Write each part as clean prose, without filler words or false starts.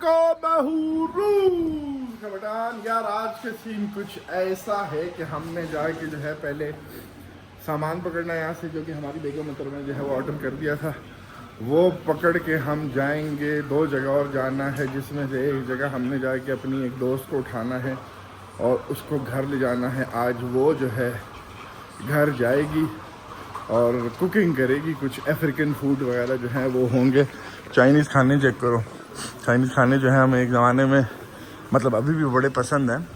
खबरदार यार, आज के सीन कुछ ऐसा है कि हमने जाके जो है पहले सामान पकड़ना यहाँ से, जो कि हमारी बेगम मोहतरमा ने जो है वो ऑर्डर कर दिया था, वो पकड़ के हम जाएंगे। 2 जगह और जाना है, जिसमें से एक जगह हमने जाके अपनी एक दोस्त को उठाना है और उसको घर ले जाना है। आज वो जो है घर जाएगी और कुकिंग करेगी। कुछ अफ्रीकन फूड वगैरह जो है वो होंगे। चाइनीज़ खाने चेक करो, चाइनीज़ खाने जो है हमें एक ज़माने में, मतलब अभी भी बड़े पसंद हैं।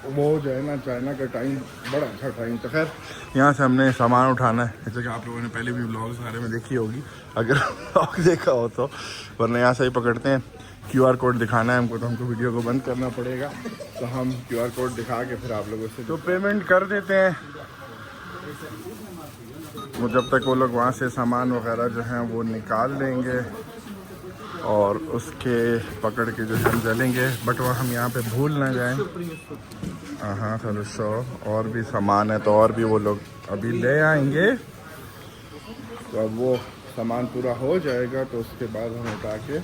वो जो है ना, चाइना का टाइम बड़ा अच्छा टाइम था। खैर, यहाँ से हमने सामान उठाना है, जैसे कि आप लोगों ने पहले भी व्लॉग्स बारे में देखी होगी, अगर व्लॉग देखा हो तो। वरना यहाँ से ही पकड़ते हैं। QR कोड दिखाना है हमको, तो हमको वीडियो को बंद करना पड़ेगा। तो हम QR कोड दिखा के फिर आप लोगों से तो पेमेंट कर देते हैं। वो जब तक वो लोग वहाँ से सामान वगैरह जो हैं वो निकाल लेंगे और उसके पकड़ के जो है हम चलेंगे। बट वह हम यहाँ पे भूल ना जाएं। हाँ चलो, शो और भी सामान है तो और भी वो लोग अभी ले आएंगे। तो अब वो सामान पूरा हो जाएगा तो उसके बाद हम उठा के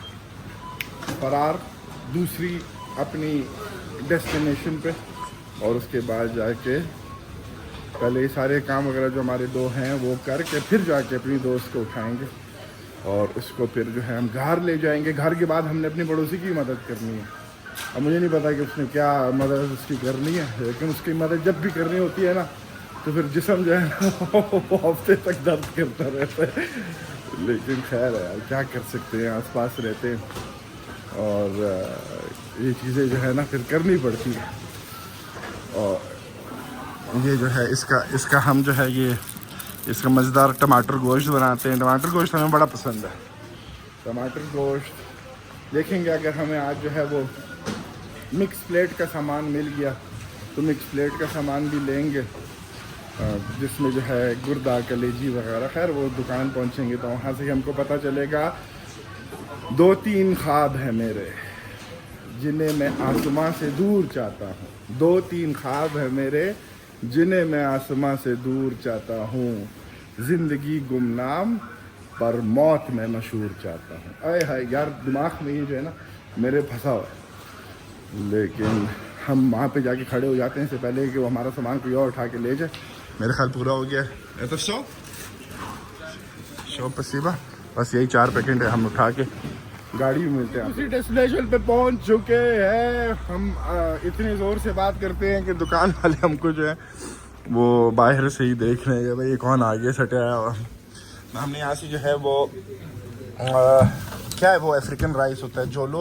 फरार दूसरी अपनी डेस्टिनेशन पे, और उसके बाद जाके पहले ये सारे काम वगैरह जो हमारे 2 हैं वो करके फिर जाके अपनी दोस्त को उठाएंगे और उसको फिर जो है हम घर ले जाएंगे। घर के बाद हमने अपनी पड़ोसी की मदद करनी है। अब मुझे नहीं पता कि उसने क्या मदद उसकी करनी है, लेकिन उसकी मदद जब भी करनी होती है ना, तो फिर जिस्म जो है ना वो हफ्ते तक दर्द करता रहता है। लेकिन खैर है यार, क्या कर सकते हैं, आस पास रहते हैं और ये चीज़ें जो है ना फिर करनी पड़ती है। और ये जो है इसका हम जो है ये इसका मज़ेदार टमाटर गोश्त बनाते हैं। टमाटर गोश्त हमें बड़ा पसंद है। टमाटर गोश्त देखेंगे, अगर हमें आज जो है वो मिक्स प्लेट का सामान मिल गया तो मिक्स प्लेट का सामान भी लेंगे, जिसमें जो है गुर्दा, कलेजी वगैरह। खैर वो दुकान पहुंचेंगे तो वहाँ से हमको पता चलेगा। 2-3 ख्वाब हैं मेरे जिन्हें मैं आसमां से दूर चाहता हूँ। 2-3 ख्वाब हैं मेरे जिन्हें मैं आसमां से दूर चाहता हूँ। ज़िंदगी गुमनाम पर मौत में मशहूर चाहता हूँ। अरे हाय यार, दिमाग में ये जो है ना मेरे फंसा हुआ है। लेकिन हम वहाँ पे जाके खड़े हो जाते हैं इससे पहले कि वो हमारा सामान कोई और उठा के ले जाए। मेरे ख्याल पूरा हो गया है तो शो पसीबा, बस यही 4 पैकेट है, हम उठा के गाड़ी भी मिलते हैं। उसी डेस्टिनेशन पे पहुंच चुके हैं हम। इतनी ज़ोर से बात करते हैं कि दुकान वाले हमको जो है वो बाहर से ही देख रहे हैं भाई ये कौन आगे सटे आया हुआ। हमने यहाँ से जो है वो क्या है वो अफ्रीकन राइस होता है, जोलो